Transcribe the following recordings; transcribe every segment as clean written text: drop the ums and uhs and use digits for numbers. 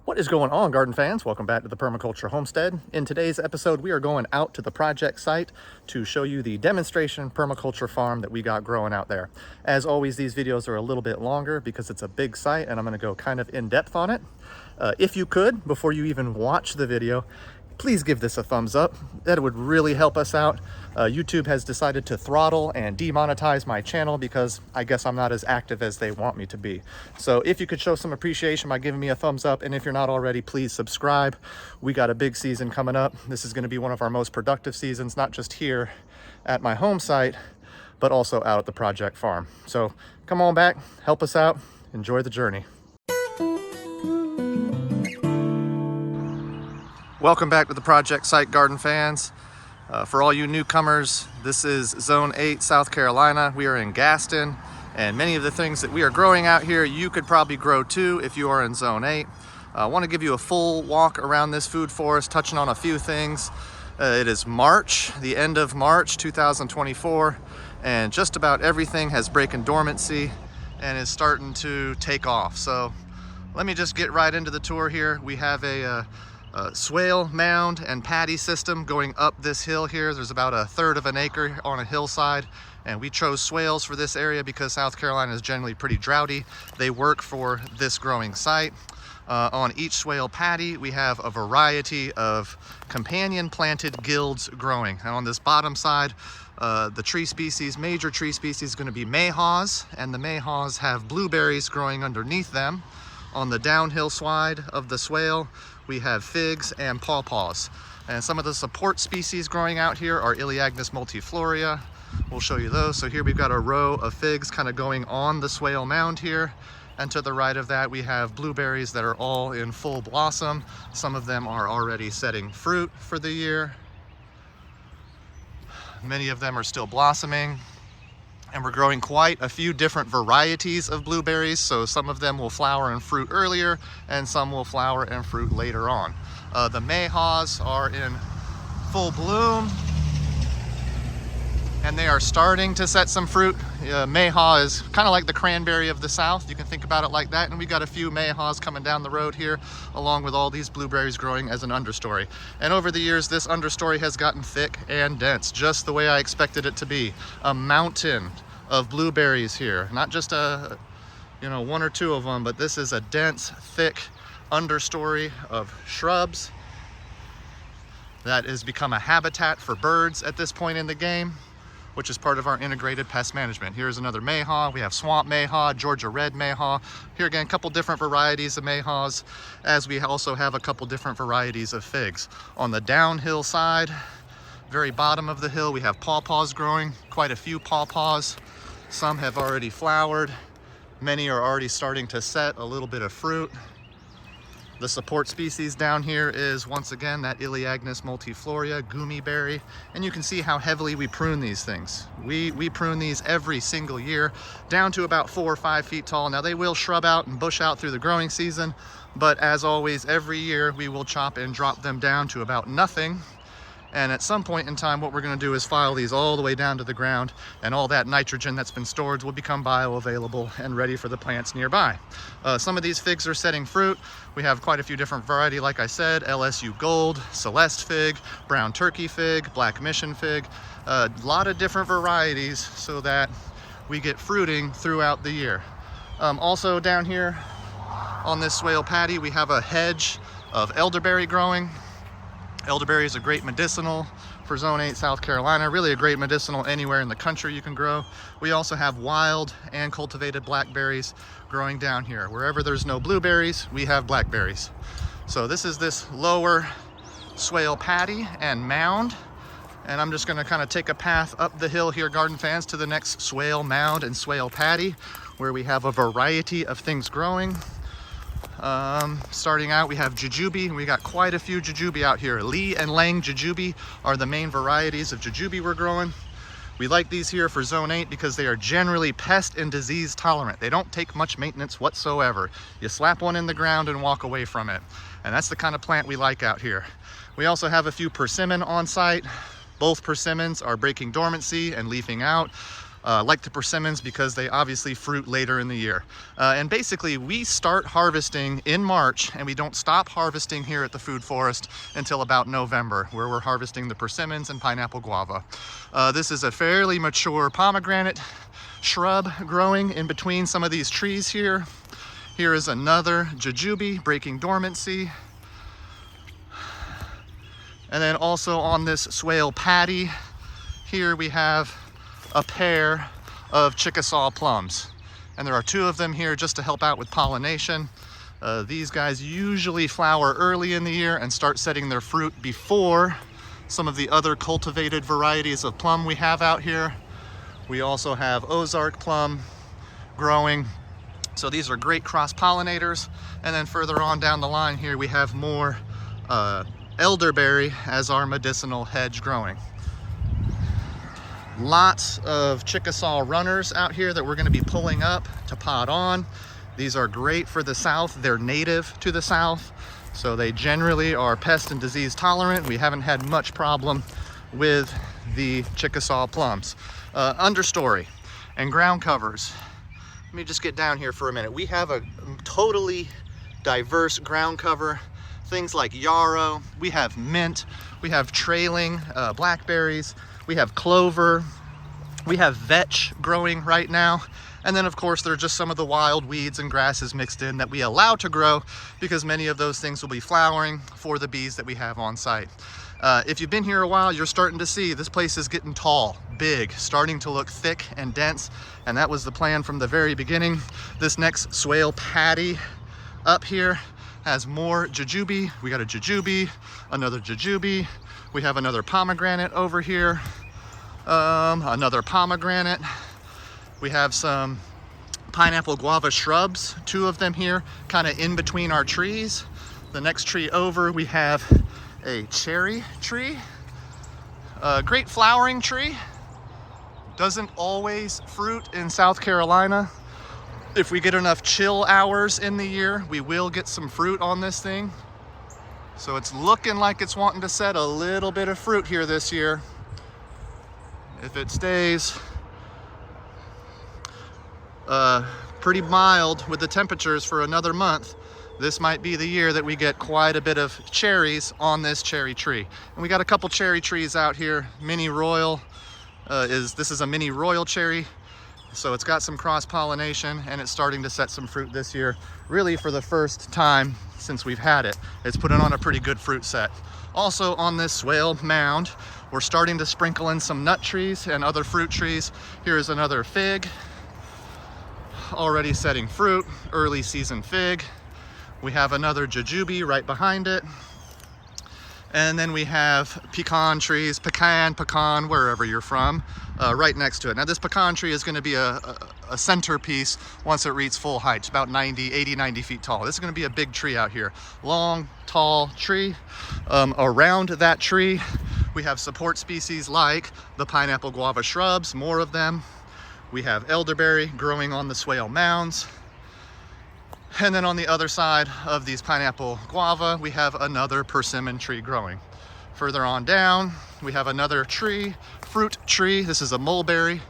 What is going on, garden fans? Welcome back to the Permaculture Homestead. In today's episode, we are going out to the project site to show you the demonstration permaculture farm that we got growing out there. As always, these videos are a little bit longer because it's a big site and I'm going to go kind of in depth on it. If you could, before you even watch the video, please give this a thumbs up. That would really help us out. YouTube has decided to throttle and demonetize my channel because I guess I'm not as active as they want me to be. So if you could show some appreciation by giving me a thumbs up, and if you're not already, please subscribe. We got a big season coming up. This is going to be one of our most productive seasons, not just here at my home site, but also out at the project farm. So come on back, help us out, enjoy the journey. Welcome back to the project site, garden fans. For all you newcomers, this is Zone 8, South Carolina. We are in Gaston, and many of the things that we are growing out here, you could probably grow too if you are in Zone 8. I want to give you a full walk around this food forest, touching on a few things. It is March, the end of March 2024, and just about everything has broken dormancy and is starting to take off. So let me just get right into the tour here. We have a swale, mound, and paddy system going up this hill here. There's about 1/3 of an acre on a hillside, and we chose swales for this area because South Carolina is generally pretty droughty. They work for this growing site. On each swale paddy, we have a variety of companion planted guilds growing. And on this bottom side, the tree species, major tree species, is going to be mayhaws, and the mayhaws have blueberries growing underneath them. On the downhill side of the swale, we have figs and pawpaws. And some of the support species growing out here are Elaeagnus multiflorea. We'll show you those. So here we've got a row of figs kind of going on the swale mound here. And to the right of that, we have blueberries that are all in full blossom. Some of them are already setting fruit for the year. Many of them are still blossoming. And we're growing quite a few different varieties of blueberries. So some of them will flower and fruit earlier, and some will flower and fruit later on. The mayhaws are in full bloom, and they are starting to set some fruit. Mayhaw is kind of like the cranberry of the South. You can think about it like that. And we got a few mayhaws coming down the road here, along with all these blueberries growing as an understory. And over the years, this understory has gotten thick and dense, just the way I expected it to be. A mountain of blueberries here, not just one or two of them, but this is a dense, thick understory of shrubs that has become a habitat for birds at this point in the game, which is part of our integrated pest management. Here's another mayhaw. We have swamp mayhaw, Georgia red mayhaw. Here again, a couple different varieties of mayhaws, as we also have a couple different varieties of figs. On the downhill side, very bottom of the hill, we have pawpaws growing, quite a few pawpaws. Some have already flowered. Many are already starting to set a little bit of fruit. The support species down here is, once again, that Elaeagnus multiflorea, gummy berry. And you can see how heavily we prune these things. We prune these every single year, down to about 4 or 5 feet tall. Now they will shrub out and bush out through the growing season, but as always, every year we will chop and drop them down to about nothing. And at some point in time, what we're going to do is file these all the way down to the ground, and all that nitrogen that's been stored will become bioavailable and ready for the plants nearby. Some of these figs are setting fruit. We have quite a few different variety, like I said, LSU Gold, Celeste fig, brown turkey fig, black mission fig, a lot of different varieties so that we get fruiting throughout the year. Also down here on this swale paddy, we have a hedge of elderberry growing. Elderberry is a great medicinal for Zone 8, South Carolina. Really a great medicinal anywhere in the country you can grow. We also have wild and cultivated blackberries growing down here. Wherever there's no blueberries, we have blackberries. So this is this lower swale paddy and mound. And I'm just gonna kind of take a path up the hill here, garden fans, to the next swale mound and swale paddy, where we have a variety of things growing. Starting out, we have jujube, and we got quite a few jujube out here. Lee and Lang jujube are the main varieties of jujube we're growing. We like these here for Zone 8 because they are generally pest and disease tolerant. They don't take much maintenance whatsoever. You slap one in the ground and walk away from it. And that's the kind of plant we like out here. We also have a few persimmon on site. Both persimmons are breaking dormancy and leafing out. like the persimmons because they obviously fruit later in the year. And basically we start harvesting in March and we don't stop harvesting here at the Food Forest until about November, where we're harvesting the persimmons and pineapple guava. This is a fairly mature pomegranate shrub growing in between some of these trees here. Here is another jujube breaking dormancy. And then also on this swale patty, here we have a pair of Chickasaw plums. And there are 2 of them here just to help out with pollination. These guys usually flower early in the year and start setting their fruit before some of the other cultivated varieties of plum we have out here. We also have Ozark plum growing. So these are great cross-pollinators. And then further on down the line here, we have more elderberry as our medicinal hedge growing. Lots of Chickasaw runners out here that we're going to be pulling up to pot on. These are great for the South. They're native to the South, so they generally are pest and disease tolerant. We haven't had much problem with the Chickasaw plums. Understory and ground covers. Let me just get down here for a minute. We have a totally diverse ground cover. Things like yarrow, we have mint, we have trailing blackberries, we have clover, we have vetch growing right now. And then of course there are just some of the wild weeds and grasses mixed in that we allow to grow because many of those things will be flowering for the bees that we have on site. If you've been here a while, you're starting to see this place is getting tall, big, starting to look thick and dense. And that was the plan from the very beginning. This next swale patty up here has more jujube. We got a jujube, another jujube. We have another pomegranate over here, another pomegranate. We have some pineapple guava shrubs, 2 of them here, kind of in between our trees. The next tree over, we have a cherry tree, a great flowering tree. Doesn't always fruit in South Carolina. If we get enough chill hours in the year, we will get some fruit on this thing. So it's looking like it's wanting to set a little bit of fruit here this year. If it stays pretty mild with the temperatures for another month, this might be the year that we get quite a bit of cherries on this cherry tree. And we got a couple cherry trees out here. Mini Royal this is a mini Royal cherry. So it's got some cross-pollination and it's starting to set some fruit this year, really for the first time since we've had it. It's putting on a pretty good fruit set. Also on this swale mound, we're starting to sprinkle in some nut trees and other fruit trees. Here's another fig, already setting fruit, early season fig. We have another jujube right behind it. And then we have pecan trees, pecan, wherever you're from, right next to it. Now this pecan tree is going to be a centerpiece once it reaches full height. It's about 80, 90 feet tall. This is going to be a big tree out here. Long, tall tree. Around that tree, we have support species like the pineapple guava shrubs, more of them. We have elderberry growing on the swale mounds. And then on the other side of these pineapple guava, we have another persimmon tree growing. Further on down, we have another tree, fruit tree. This is a mulberry.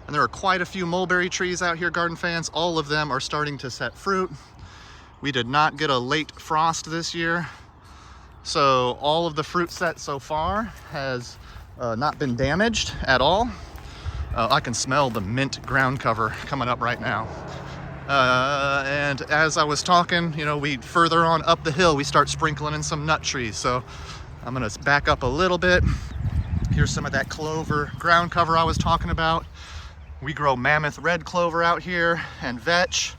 And there are quite a few mulberry trees out here, garden fans. All of them are starting to set fruit. We did not get a late frost this year. So all of the fruit set so far has not been damaged at all. I can smell the mint ground cover coming up right now. And as I was talking, we further on up the hill, we start sprinkling in some nut trees. So I'm gonna back up a little bit. Here's some of that clover ground cover I was talking about. We grow mammoth red clover out here and vetch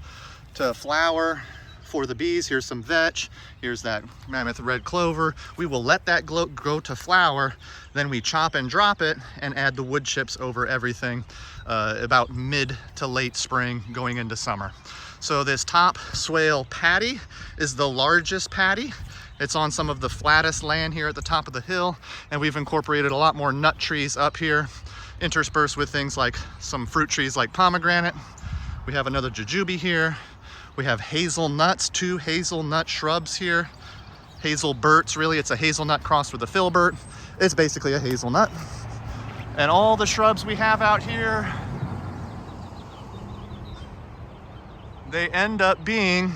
to flower for the bees. Here's some vetch. Here's that mammoth red clover. We will let that grow to flower. Then we chop and drop it and add the wood chips over everything about mid to late spring going into summer. So this top swale patty is the largest patty. It's on some of the flattest land here at the top of the hill, and we've incorporated a lot more nut trees up here, interspersed with things like some fruit trees like pomegranate. We have another jujube here. We have hazelnuts, 2 hazelnut shrubs here. Hazelberts, really, it's a hazelnut crossed with a filbert. It's basically a hazelnut. And all the shrubs we have out here they end up being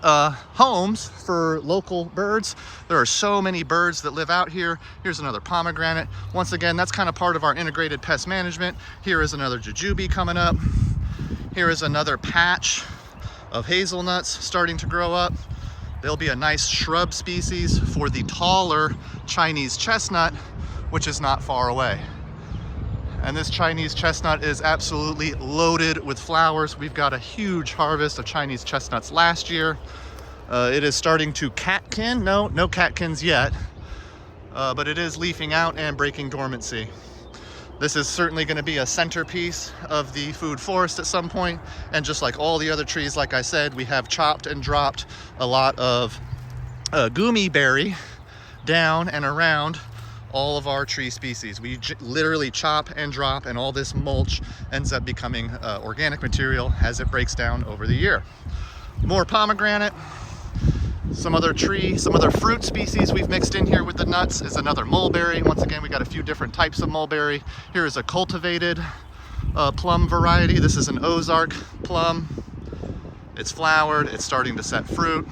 homes for local birds. There are so many birds that live out here. Here's another pomegranate. Once again, that's kind of part of our integrated pest management. Here is another jujube coming up. Here is another patch of hazelnuts starting to grow up. There'll be a nice shrub species for the taller Chinese chestnut, which is not far away. And this Chinese chestnut is absolutely loaded with flowers. We've got a huge harvest of Chinese chestnuts last year. It is starting to catkin. No catkins yet, but it is leafing out and breaking dormancy. This is certainly going to be a centerpiece of the food forest at some point. And just like all the other trees, like I said, we have chopped and dropped a lot of gummy berry down and around all of our tree species. We literally chop and drop, and all this mulch ends up becoming organic material as it breaks down over the year. More pomegranate. Some other fruit species we've mixed in here with the nuts is another mulberry. Once again, we got a few different types of mulberry. Here is a cultivated plum variety. This is an Ozark plum. It's flowered, it's starting to set fruit.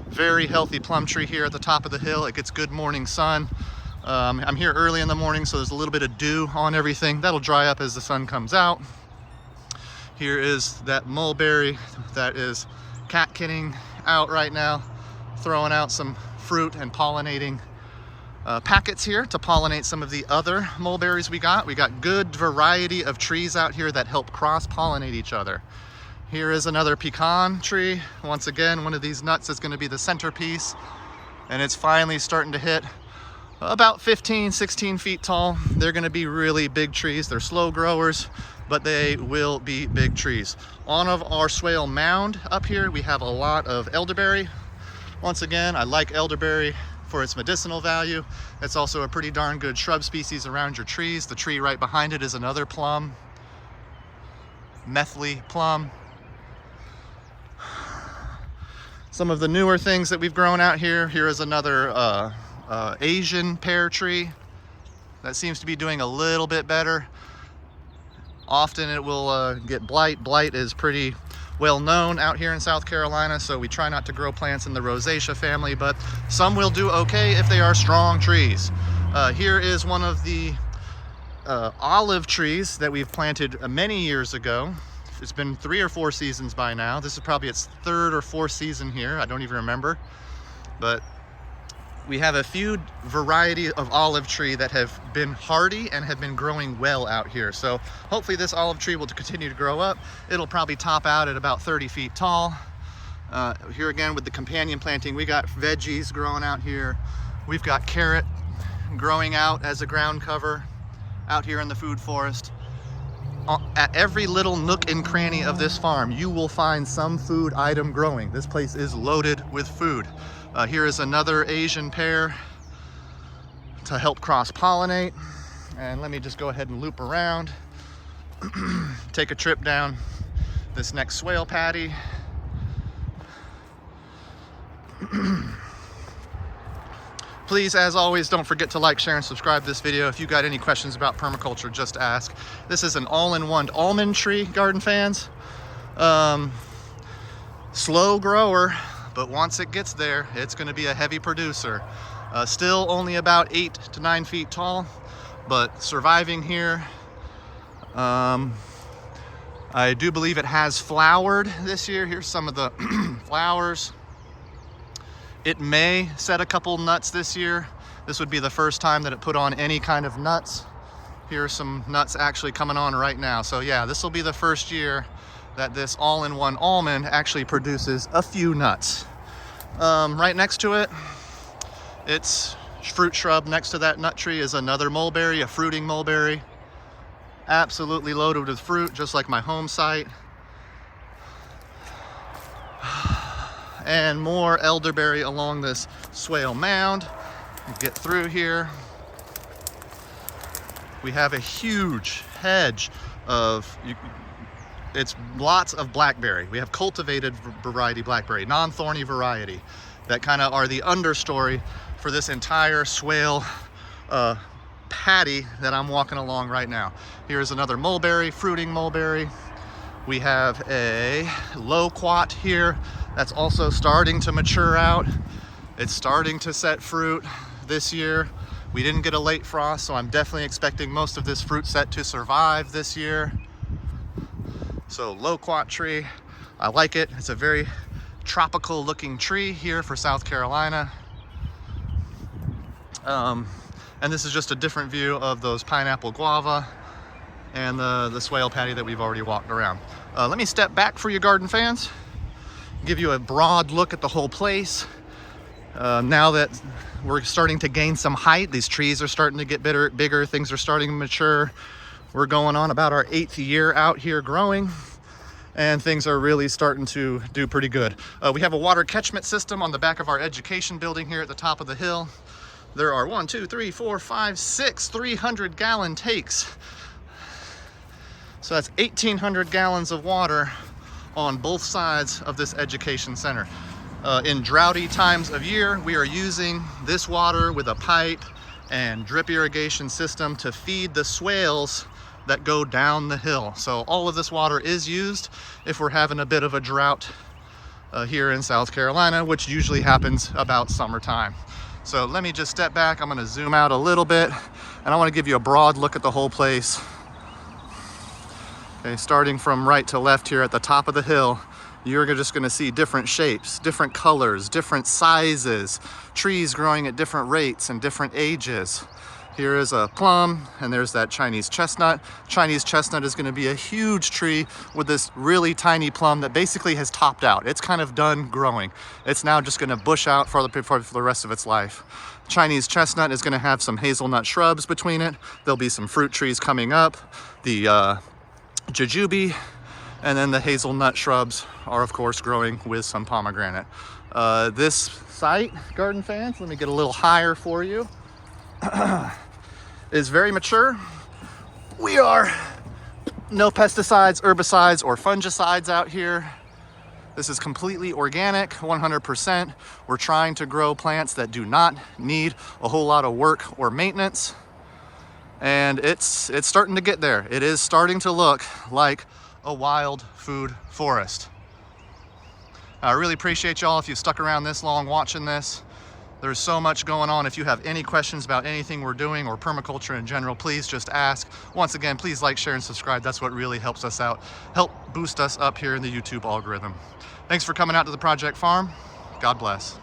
Very healthy plum tree here at the top of the hill. It gets good morning sun. I'm here early in the morning, so there's a little bit of dew on everything. That'll dry up as the sun comes out. Here is that mulberry that is catkinning out right now, throwing out some fruit and pollinating packets here to pollinate some of the other mulberries we got. We got good variety of trees out here that help cross-pollinate each other. Here is another pecan tree. Once again, one of these nuts is going to be the centerpiece, and it's finally starting to hit about 15, 16 feet tall. They're going to be really big trees. They're slow growers, but they will be big trees. On of our swale mound up here, we have a lot of elderberry. Once again, I like elderberry for its medicinal value. It's also a pretty darn good shrub species around your trees. The tree right behind it is another plum, Methley plum. Some of the newer things that we've grown out here. Here is another Asian pear tree that seems to be doing a little bit better. Often it will get blight. Blight is pretty well known out here in South Carolina, so we try not to grow plants in the rosacea family, but some will do okay if they are strong trees. Here is one of the olive trees that we've planted many years ago. It's been 3 or 4 seasons by now. This is probably its 3rd or 4th season here. I don't even remember, but we have a few variety of olive tree that have been hardy and have been growing well out here. So hopefully this olive tree will continue to grow up. It'll probably top out at about 30 feet tall. Here again with the companion planting, we got veggies growing out here. We've got carrot growing out as a ground cover out here in the food forest. At every little nook and cranny of this farm, you will find some food item growing. This place is loaded with food. Here is another Asian pear to help cross-pollinate. And let me just go ahead and loop around, take a trip down this next swale patty. Please, as always, don't forget to like, share, and subscribe to this video. If you got any questions about permaculture, just ask. This is an all-in-one almond tree, garden fans. Slow grower, but once it gets there, it's going to be a heavy producer. Still only about 8 to 9 feet tall, but surviving here. I do believe it has flowered this year. Here's some of the flowers. It may set a couple nuts this year. This would be the first time that it put on any kind of nuts. Here are some nuts actually coming on right now. So yeah, this will be the first year that this all-in-one almond actually produces a few nuts. Right next to it, its fruit shrub next to that nut tree is another mulberry, a fruiting mulberry. Absolutely loaded with fruit, just like my home site. And more elderberry along this swale mound. Get through here. We have a huge hedge of, it's lots of blackberry. We have cultivated variety blackberry, non-thorny variety, that kind of are the understory for this entire swale patty that I'm walking along right now. Here's another mulberry, fruiting mulberry. We have a loquat here that's also starting to mature out. It's starting to set fruit this year. We didn't get a late frost, so I'm definitely expecting most of this fruit set to survive this year. So loquat tree, I like it. It's a very tropical looking tree here for South Carolina. And this is just a different view of those pineapple guava and the swale patty that we've already walked around. Let me step back for you garden fans, give you a broad look at the whole place. Now that we're starting to gain some height, these trees are starting to get bigger, things are starting to mature. We're going on about our 8th year out here growing, and things are really starting to do pretty good. We have a water catchment system on the back of our education building here at the top of the hill. There are 1, 2, 3, 4, 5, 6 300-gallon takes. So that's 1,800 gallons of water on both sides of this education center. In droughty times of year, we are using this water with a pipe and drip irrigation system to feed the swales that go down the hill. So all of this water is used if we're having a bit of a drought here in South Carolina, which usually happens about summertime. So let me just step back. I'm going to zoom out a little bit, and I want to give you a broad look at the whole place. Okay, starting from right to left here at the top of the hill, you're just going to see different shapes, different colors, different sizes, trees growing at different rates and different ages. Here is a plum, and there's that Chinese chestnut. Chinese chestnut is going to be a huge tree with this really tiny plum that basically has topped out. It's kind of done growing. It's now just going to bush out for the rest of its life. Chinese chestnut is going to have some hazelnut shrubs between it. There'll be some fruit trees coming up. The jujube, and then the hazelnut shrubs are of course growing with some pomegranate. This site, garden fans, let me get a little higher for you, is very mature. We are no pesticides, herbicides, or fungicides out here. This is completely organic, 100%. We're trying to grow plants that do not need a whole lot of work or maintenance. And it's starting to get there. It is starting to look like a wild food forest. I really appreciate y'all if you stuck around this long watching this. There's so much going on. If you have any questions about anything we're doing or permaculture in general, please just ask. Once again, please like, share, and subscribe. That's what really helps us out, help boost us up here in the YouTube algorithm. Thanks for coming out to the Project Farm. God bless.